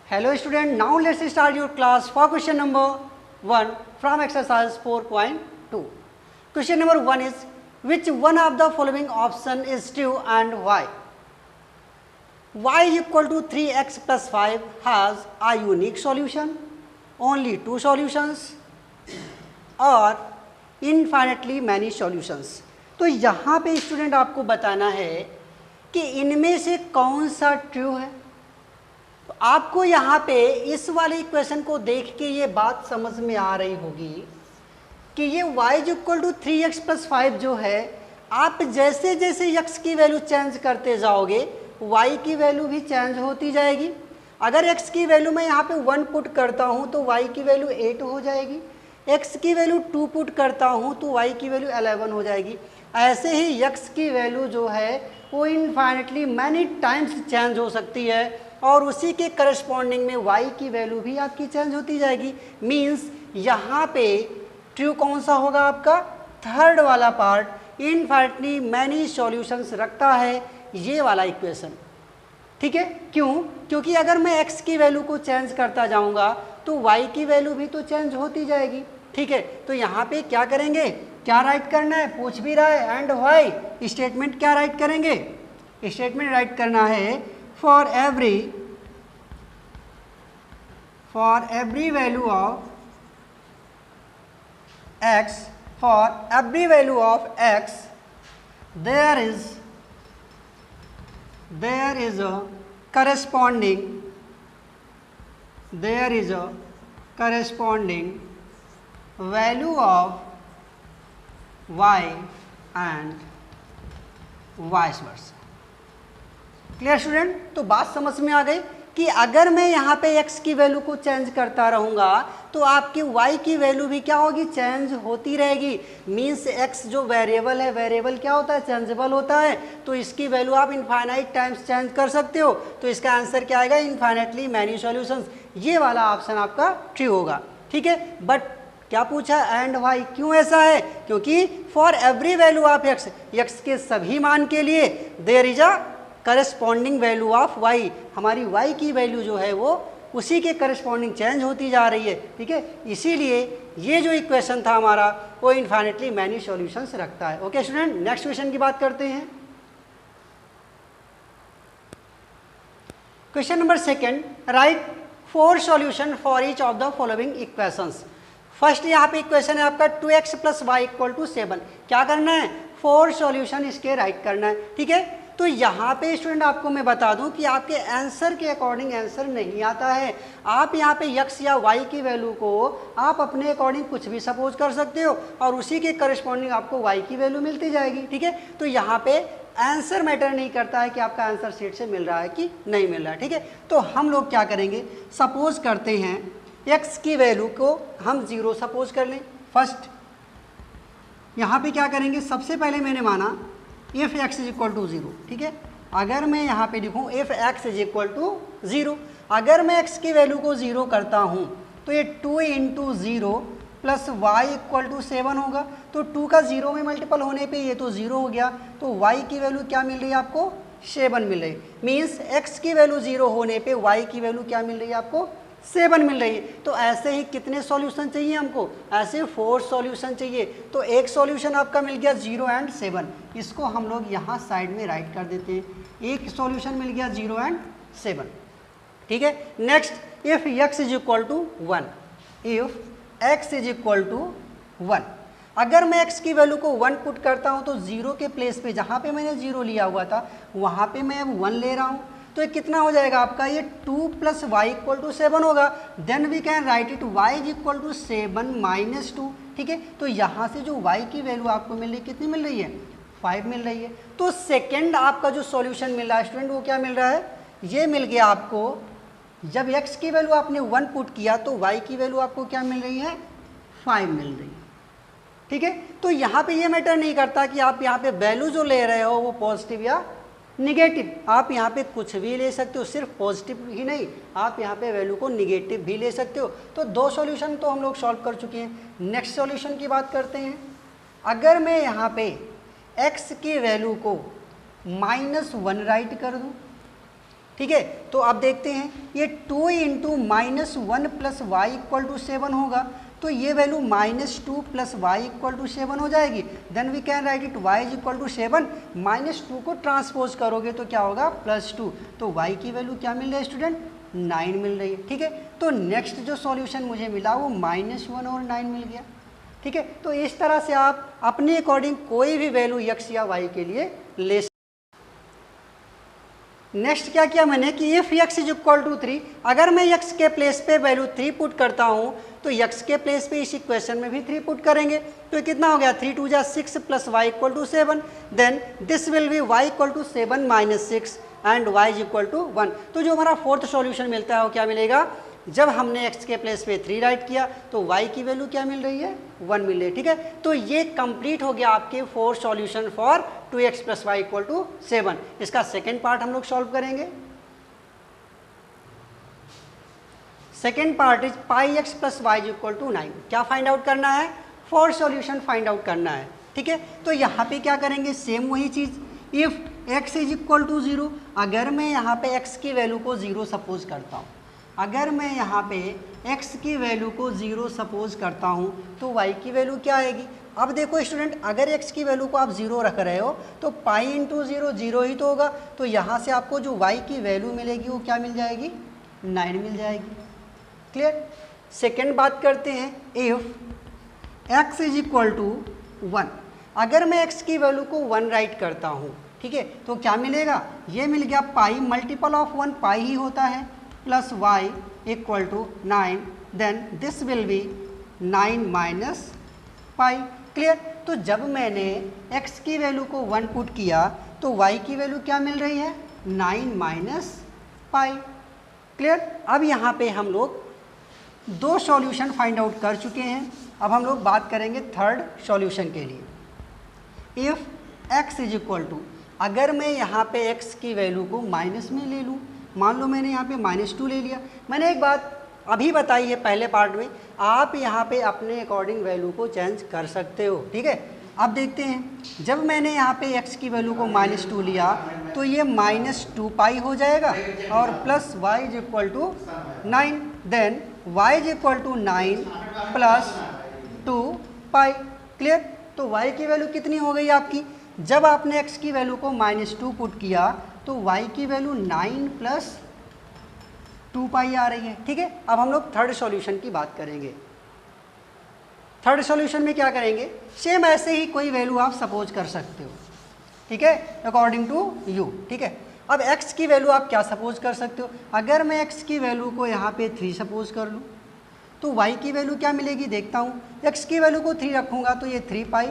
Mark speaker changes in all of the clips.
Speaker 1: Hello student, now let's start your class for question number 1 from exercise 4.2. Question number 1 is, which one of the following option is true and why? Y equal to 3x plus 5 has a unique solution, only two solutions or infinitely many solutions. तो यहाँ पे student आपको बताना है कि इनमें से कौन सा ट्रू है। तो आपको यहाँ पे इस वाले इक्वेशन को देख के ये बात समझ में आ रही होगी कि ये y equal to 3x plus 5 जो है, आप जैसे जैसे x की वैल्यू चेंज करते जाओगे y की वैल्यू भी चेंज होती जाएगी। अगर x की वैल्यू मैं यहाँ पे 1 पुट करता हूँ तो y की वैल्यू 8 हो जाएगी, x की वैल्यू 2 पुट करता हूँ तो y की वैल्यू 11 हो जाएगी। ऐसे ही x की वैल्यू जो है वो इनफाइनेटली मैनी टाइम्स चेंज हो सकती है और उसी के करस्पॉन्डिंग में y की वैल्यू भी आपकी चेंज होती जाएगी। मीन्स यहाँ पे ट्रू कौन सा होगा आपका? थर्ड वाला पार्ट, इनफाइनेटली मैनी सॉल्यूशंस रखता है ये वाला इक्वेशन। ठीक है, क्यों? क्योंकि अगर मैं x की वैल्यू को चेंज करता जाऊंगा तो y की वैल्यू भी तो चेंज होती जाएगी। ठीक है, तो यहाँ पे क्या करेंगे, क्या राइट करना है, पूछ भी रहा है एंड वाई, स्टेटमेंट क्या राइट करेंगे? स्टेटमेंट राइट करना है for every value of x, for every value of x there is a corresponding value of y and vice versa। Clear student? तो बात समझ में आ गई कि अगर मैं यहाँ पे x की वैल्यू को चेंज करता रहूँगा तो आपकी y की वैल्यू भी क्या होगी? चेंज होती रहेगी। मीन्स x जो वेरिएबल है, वेरिएबल क्या होता है? चेंजेबल होता है। तो इसकी वैल्यू आप इनफाइनाइट टाइम्स चेंज कर सकते हो। तो इसका आंसर क्या आएगा? Infinitely many solutions. ये वाला ऑप्शन आपका ट्रू होगा। ठीक है, बट क्या पूछा? And y. क्यों ऐसा है? क्योंकि for every value of x, x के सभी मान के लिए there is a corresponding value of y, हमारी y की वैल्यू जो है वो उसी के करस्पॉन्डिंग चेंज होती जा रही है। ठीक है, इसीलिए ये जो इक्वेशन था हमारा वो इनफाइनेटली मैनी सॉल्यूशंस रखता है। ओके स्टूडेंट, नेक्स्ट क्वेश्चन की बात करते हैं। Question number 2, right 4 solution for each of the following equations. First यहाँ पे इक्वेशन है आपका 2x plus y equal to 7। क्या करना है? 4 सॉल्यूशन इसके राइट करना है। ठीक है, तो यहाँ पे स्टूडेंट आपको मैं बता दूं कि आपके आंसर के अकॉर्डिंग आंसर नहीं आता है। आप यहाँ पे x या y की वैल्यू को आप अपने अकॉर्डिंग कुछ भी सपोज कर सकते हो और उसी के करस्पॉन्डिंग आपको y की वैल्यू मिलती जाएगी। ठीक है, तो यहाँ पे आंसर मैटर नहीं करता है कि आपका आंसर सीट से मिल रहा है कि नहीं मिल रहा है। ठीक है, तो हम लोग क्या करेंगे, सपोज करते हैं x की वैल्यू को हम 0 सपोज कर लें। फर्स्ट यहाँ पे क्या करेंगे, सबसे पहले मैंने माना if x is equal to 0। ठीक है, अगर मैं यहाँ पे लिखूँ if x is equal to 0, अगर मैं x की वैल्यू को 0 करता हूँ तो ये 2 into 0 plus y equal to 7 होगा। तो 2 का 0 में मल्टीपल होने पे ये तो 0 हो गया। तो y की वैल्यू क्या मिल रही है आपको? 7 मिल रही। मीन्स x की वैल्यू 0 होने पे y की वैल्यू क्या मिल रही है आपको? 7 मिल रही है। तो ऐसे ही कितने सॉल्यूशन चाहिए हमको? ऐसे 4 सॉल्यूशन चाहिए। तो एक सॉल्यूशन आपका मिल गया 0 एंड 7, इसको हम लोग यहाँ साइड में राइट कर देते हैं। एक सॉल्यूशन मिल गया 0 एंड 7। ठीक है, next if x is equal to 1, if x is equal to 1, अगर मैं x की वैल्यू को 1 पुट करता हूँ तो 0 के प्लेस पे जहाँ पे मैंने 0 लिया हुआ था वहाँ पे मैं अब 1 ले रहा हूँ। तो ये कितना हो जाएगा आपका? ये 2 प्लस वाई इक्वल टू 7 होगा। Then we can write it y is equal to 7 minus 2। ठीक है, तो यहाँ से जो y की वैल्यू आपको मिल रही है, कितनी मिल रही है? 5 मिल रही है। तो सेकेंड आपका जो सॉल्यूशन मिल रहा है स्टूडेंट वो क्या मिल रहा है? ये मिल गया आपको, जब x की वैल्यू आपने 1 पुट किया तो y की वैल्यू आपको क्या मिल रही है? 5 मिल रही है। ठीक है, तो यहाँ पे ये मैटर नहीं करता कि आप यहाँ पे वैल्यू जो ले रहे हो वो पॉजिटिव या निगेटिव, आप यहाँ पे कुछ भी ले सकते हो। सिर्फ पॉजिटिव ही नहीं, आप यहाँ पे वैल्यू को निगेटिव भी ले सकते हो। तो 2 सॉल्यूशन तो हम लोग सॉल्व कर चुके हैं। नेक्स्ट सॉल्यूशन की बात करते हैं। अगर मैं यहाँ पे x की वैल्यू को -1 राइट कर दूँ ठीक है। तो अब देखते हैं ये 2 into -1 plus y equal to 7 होगा, तो ये value -2 plus y equal to 7 हो जाएगी। Then we can write it y is equal to 7, -2 को ट्रांसपोज करोगे तो क्या होगा +2, तो y की वैल्यू क्या मिल रही है स्टूडेंट 9 मिल रही है। ठीक है, तो नेक्स्ट जो सॉल्यूशन मुझे मिला वो -1 और 9 मिल गया। ठीक है, तो इस तरह से आप अपने अकॉर्डिंग कोई भी वैल्यू x या y के लिए ले। नेक्स्ट क्या किया मैंने कि if x is equal to 3, अगर मैं x के प्लेस पे वैल्यू 3 पुट करता हूँ तो x के प्लेस पे इस इक्वेशन में भी 3 पुट करेंगे, तो कितना हो गया 3 2 जा 6 plus y equal to 7, then this will be y equal to 7 minus 6 and y is equal to 1। तो जो हमारा फोर्थ सॉल्यूशन मिलता है वो क्या मिलेगा, जब हमने x के प्लेस पे 3 राइट किया तो y की वैल्यू क्या मिल रही है 1 मिल रही है। ठीक है, तो ये कंप्लीट हो गया आपके 4 solution for 2x plus y equal to 7। इसका सेकेंड पार्ट हम लोग सॉल्व करेंगे। Second part is pi x plus y is equal to 9। क्या फाइंड आउट करना है, 4 सॉल्यूशन फाइंड आउट करना है। ठीक है, तो यहाँ पे क्या करेंगे, सेम वही चीज़, if x is equal to 0, अगर मैं यहाँ पे x की वैल्यू को 0 सपोज करता हूँ, अगर मैं यहाँ पे x की वैल्यू को 0 सपोज करता हूँ तो y की वैल्यू क्या आएगी। अब देखो स्टूडेंट, अगर x की वैल्यू को आप 0 रख रहे हो तो पाई इंटू 0 0 ही तो होगा, तो यहाँ से आपको जो y की वैल्यू मिलेगी वो क्या मिल जाएगी 9 मिल जाएगी। क्लियर। सेकेंड बात करते हैं, if x is equal to 1, अगर मैं x की वैल्यू को 1 राइट करता हूँ, ठीक है, तो क्या मिलेगा, ये मिल गया पाई मल्टीपल ऑफ 1 पाई ही होता है plus y equal to 9, then this will be 9 minus pi. Clear. तो जब मैंने x की वैल्यू को 1 पुट किया तो y की वैल्यू क्या मिल रही है 9 माइनस पाई। क्लियर। अब यहाँ पे हम लोग 2 सॉल्यूशन फाइंड आउट कर चुके हैं, अब हम लोग बात करेंगे थर्ड सॉल्यूशन के लिए। If x is equal to, अगर मैं यहाँ पे x की वैल्यू को माइनस में ले लूँ, मान लो मैंने यहाँ पे -2 ले लिया। मैंने एक बात अभी बताई है पहले पार्ट में, आप यहाँ पे अपने अकॉर्डिंग वैल्यू को चेंज कर सकते हो। ठीक है, अब देखते हैं, जब मैंने यहाँ पे x की वैल्यू को -2 लिया तो ये -2 पाई हो जाएगा और plus y is equal to 9, then y is equal to 9 plus 2 pi. Clear. तो y की वैल्यू कितनी हो गई आपकी, जब आपने x की वैल्यू को -2 पुट किया तो y की वैल्यू 9 प्लस 2 पाई आ रही है। ठीक है, अब हम लोग थर्ड सॉल्यूशन की बात करेंगे। थर्ड सॉल्यूशन में क्या करेंगे, सेम ऐसे ही कोई वैल्यू आप सपोज कर सकते हो। ठीक है, अकॉर्डिंग टू यू। ठीक है, अब x की वैल्यू आप क्या सपोज कर सकते हो, अगर मैं x की वैल्यू को यहाँ पे 3 सपोज कर लूँ तो y की वैल्यू क्या मिलेगी, देखता हूँ, x की वैल्यू को 3 रखूँगा तो ये 3 pi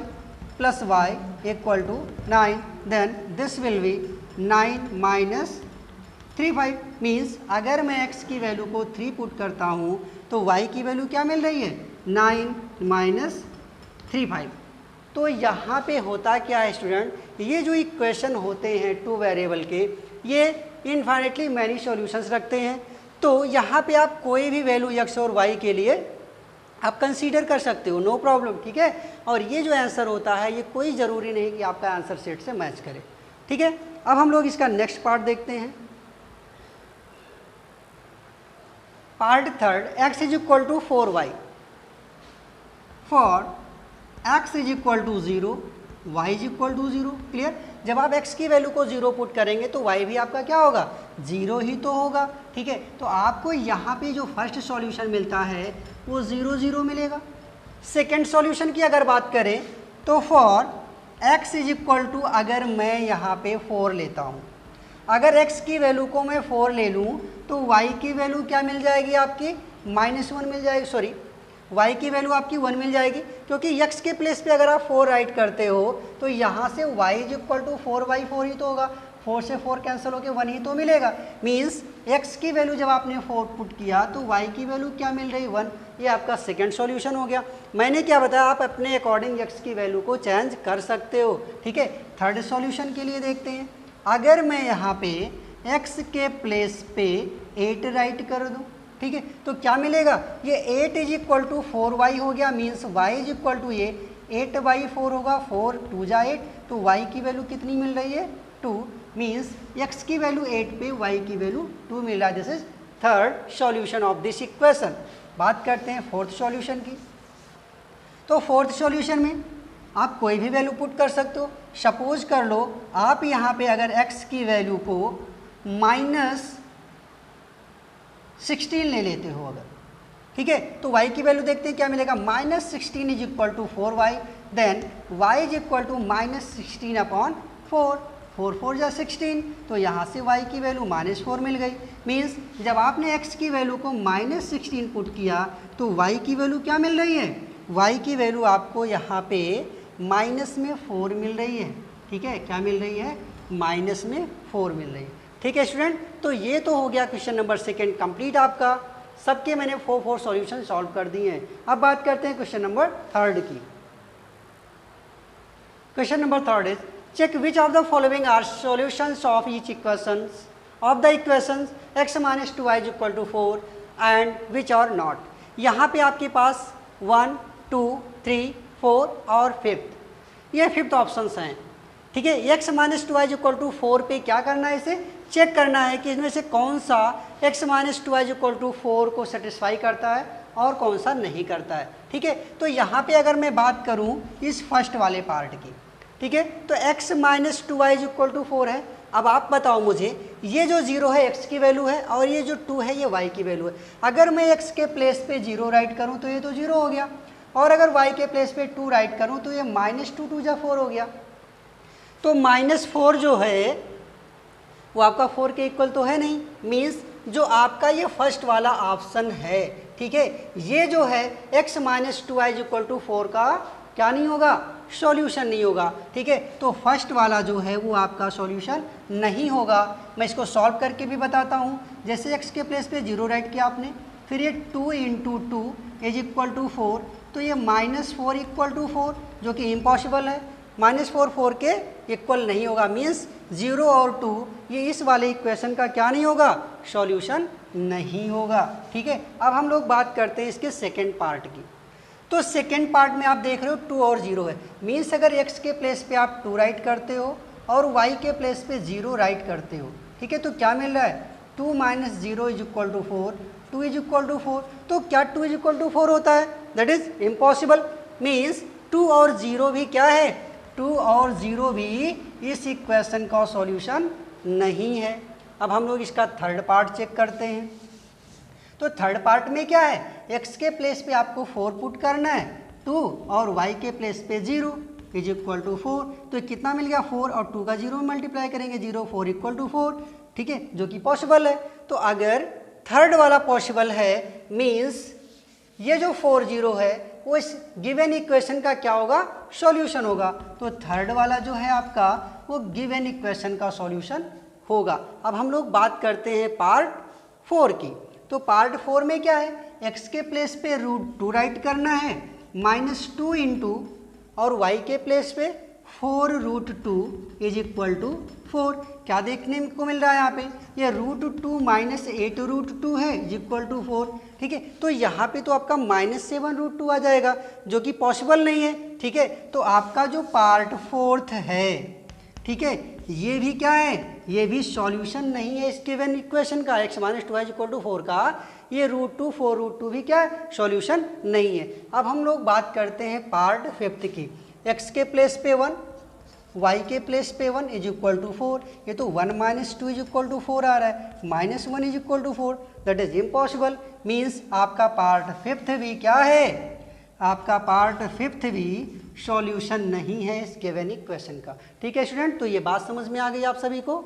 Speaker 1: plus y equal to 9, then this will be 9 minus 3 5, means अगर मैं x की वैल्यू को 3 पुट करता हूँ तो y की वैल्यू क्या मिल रही है 9 माइनस 3 5। तो यहाँ पे होता क्या है स्टूडेंट, ये जो इक्वेशन होते हैं 2 वेरिएबल के, ये इनफाइनाइटली मैनी सॉल्यूशंस रखते हैं। तो यहाँ पे आप कोई भी वैल्यू x और y के लिए आप कंसीडर कर सकते हो, नो प्रॉब्लम। ठीक है, और ये जो आंसर होता है ये कोई ज़रूरी नहीं कि आपका आंसर सेट से मैच करे। ठीक है, अब हम लोग इसका नेक्स्ट पार्ट देखते हैं। Part third, x is equal to 4y, for x is equal to 0, y is equal to 0। Clear. जब आप x की वैल्यू को 0 पुट करेंगे तो y भी आपका क्या होगा 0 ही तो होगा। ठीक है, तो आपको यहाँ पे जो फर्स्ट सॉल्यूशन मिलता है वो 0 0 मिलेगा। सेकेंड सॉल्यूशन की अगर बात करें तो for x is equal to, अगर मैं यहाँ पे 4 लेता हूँ, अगर x की वैल्यू को मैं 4 ले लूँ तो y की वैल्यू क्या मिल जाएगी आपकी -1 मिल जाएगी, सॉरी y की वैल्यू आपकी 1 मिल जाएगी, क्योंकि x के प्लेस पे अगर आप 4 राइट करते हो तो यहाँ से y इज इक्वल टू 4/4 ही तो होगा, 4 से 4 कैंसिल होकर 1 ही तो मिलेगा। मीन्स x की वैल्यू जब आपने 4 पुट किया तो y की वैल्यू क्या मिल रही 1। ये आपका सेकंड सॉल्यूशन हो गया। मैंने क्या बताया, आप अपने अकॉर्डिंग x की वैल्यू को चेंज कर सकते हो। ठीक है, थर्ड सॉल्यूशन के लिए देखते हैं, अगर मैं यहाँ पे x के प्लेस पे 8 राइट कर दूँ, ठीक है, तो क्या मिलेगा, ये 8 इज इक्वल टू 4y हो गया, means y is equal to ये 8/4 होगा, 4 2 जा 8, तो y की वैल्यू कितनी मिल रही है 2 मीन्स x की वैल्यू 8 पे y की वैल्यू 2 मिल रहा है। This is third solution of this equation. बात करते हैं फोर्थ सॉल्यूशन की। तो फोर्थ सॉल्यूशन में आप कोई भी वैल्यू पुट कर सकते हो। सपोज कर लो आप यहाँ पे अगर x की वैल्यू को -16 ले लेते हो अगर, ठीक है, तो y की वैल्यू देखते हैं क्या मिलेगा। -16 is equal to 4y, then y is equal to -16 upon 4, 4 4 जा 16, तो यहाँ से y की वैल्यू -4 मिल गई। मीन्स जब आपने x की वैल्यू को -16 पुट किया तो y की वैल्यू क्या मिल रही है, y की वैल्यू आपको यहाँ पे माइनस में 4 मिल रही है। ठीक है, क्या मिल रही है, माइनस में 4 मिल रही है। ठीक है स्टूडेंट, तो ये तो हो गया क्वेश्चन नंबर सेकेंड कंप्लीट आपका। सबके मैंने 4 सॉल्यूशन सॉल्व कर दिए हैं। अब बात करते हैं क्वेश्चन नंबर थर्ड की। Question number third is check which of the following are solutions of each equations of the equations x - 2y = 4 and which are not. यहाँ पे आपके पास 1 2 3 4 और फिफ्थ, ये फिफ्थ ऑप्शंस हैं। ठीक है, x - 2y = 4 पे क्या करना है, इसे चेक करना है कि इसमें से कौन सा x - 2y = 4 को सेटिस्फाई करता है और कौन सा नहीं करता है। ठीक है, तो यहाँ पे अगर मैं बात करूँ इस फर्स्ट वाले पार्ट की, ठीक है, तो x - 2y = 4 है। अब आप बताओ मुझे, ये जो 0 है x की वैल्यू है और ये जो 2 है ये y की वैल्यू है। अगर मैं x के प्लेस पे 0 राइट करूँ तो ये तो 0 हो गया, और अगर y के प्लेस पे 2 राइट करूँ तो ये -2 2 जा 4 हो गया। तो -4 जो है वो आपका 4 के इक्वल तो है नहीं, मीन्स जो आपका ये फर्स्ट वाला ऑप्शन है, ठीक है, ये जो है x - 2y = 4 का क्या नहीं होगा, सॉल्यूशन नहीं होगा। ठीक है, तो फर्स्ट वाला जो है वो आपका सॉल्यूशन नहीं होगा। मैं इसको सॉल्व करके भी बताता हूँ। जैसे x के प्लेस पे 0 राइट किया आपने, फिर ये 2 × 2 = 4, तो ये -4 = 4 जो कि इम्पॉसिबल है। -4 4 के इक्वल नहीं होगा, मीन्स 0 और 2 ये इस वाले इक्वेशन का क्या नहीं होगा, सॉल्यूशन नहीं होगा। ठीक है, अब हम लोग बात करते हैं इसके सेकेंड पार्ट की। तो सेकेंड पार्ट में आप देख रहे हो 2 और 0 है, मीन्स अगर x के प्लेस पे आप 2 राइट करते हो और y के प्लेस पे 0 राइट करते हो, ठीक है, तो क्या मिल रहा है, 2 - 0 = 4, 2 = 4। तो क्या 2 = 4 होता है, दैट इज इम्पॉसिबल। मीन्स 2 और 0 भी क्या है, 2 और 0 भी इस इक्वेशन का सॉल्यूशन नहीं है। अब हम लोग इसका थर्ड पार्ट चेक करते हैं। तो थर्ड पार्ट में क्या है, x के प्लेस पे आपको 4 पुट करना है, 2 और y के प्लेस पे 0 = 4। तो कितना मिल गया, 4 और 2 का 0 मल्टीप्लाई करेंगे, 0 4 = 4। ठीक है, जो कि पॉसिबल है। तो अगर थर्ड वाला पॉसिबल है, मीन्स ये जो 4 0 है वो इस गिवन इक्वेशन का क्या होगा, सॉल्यूशन होगा। तो थर्ड वाला जो है आपका वो गिवन इक्वेशन का सॉल्यूशन होगा। अब हम लोग बात करते हैं पार्ट 4 की। तो पार्ट 4 में क्या है, x के प्लेस पे √2 राइट करना है, -2 × और y के प्लेस पे 4 √2 = 4। क्या देखने को मिल रहा है यहाँ पे, ये √2 - 8 √2 है = 4। ठीक है, तो यहाँ पे तो आपका -7 √2 आ जाएगा जो कि पॉसिबल नहीं है। ठीक है, तो आपका जो पार्ट 4th है, ठीक है, ये भी क्या है, ये भी सॉल्यूशन नहीं है इस गिवन इक्वेशन का, x - 2y = 4 का ये √2 4 √2 भी क्या है, सॉल्यूशन नहीं है। अब हम लोग बात करते हैं पार्ट 5th की। x के प्लेस पे 1, y के प्लेस पे 1 = 4। ये तो 1 - 2 = 4 आ रहा है, -1 = 4, दैट इज इम्पॉसिबल। मीन्स आपका पार्ट 5th भी क्या है, आपका पार्ट 5th भी सॉल्यूशन नहीं है इस गिवन इक्वेशन का। ठीक है स्टूडेंट, तो ये बात समझ में आ गई आप सभी को।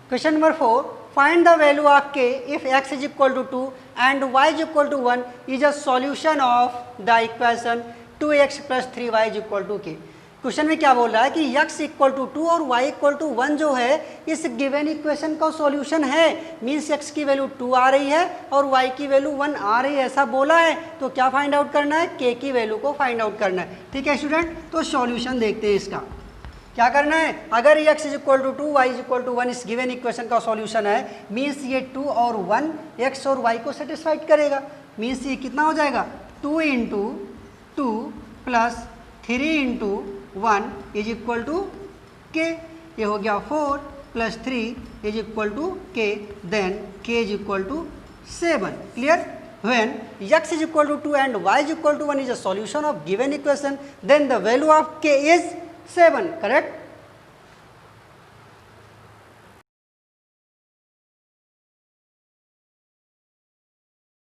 Speaker 1: Question number 4, find the value of k if x = 2 and y = 1 is a solution of the equation 2x + 3y = k। Question में क्या बोल रहा है कि x = 2 और y = 1 जो है इस गिवन इक्वेशन का सॉल्यूशन है। मीन्स x की वैल्यू 2 आ रही है और y की वैल्यू 1 आ रही है, ऐसा बोला है। तो क्या फाइंड आउट करना है, k की वैल्यू को फाइंड आउट करना है। ठीक है स्टूडेंट, तो सॉल्यूशन देखते हैं इसका। क्या करना है, अगर x = 2 y = 1 इस गिवन इक्वेशन का सॉल्यूशन है, मीन्स ये 2 और 1 x और y को सेटिस्फाइड करेगा। मीन्स ये कितना हो जाएगा, 2 × 2 + 3 × 1 इज इक्वल टू के, ये हो गया 4 plus 3 is equal to k, then k is equal to 7. Clear? When x is equal to 2 and y is equal to 1 is a solution of given equation, then the value of k is 7. Correct?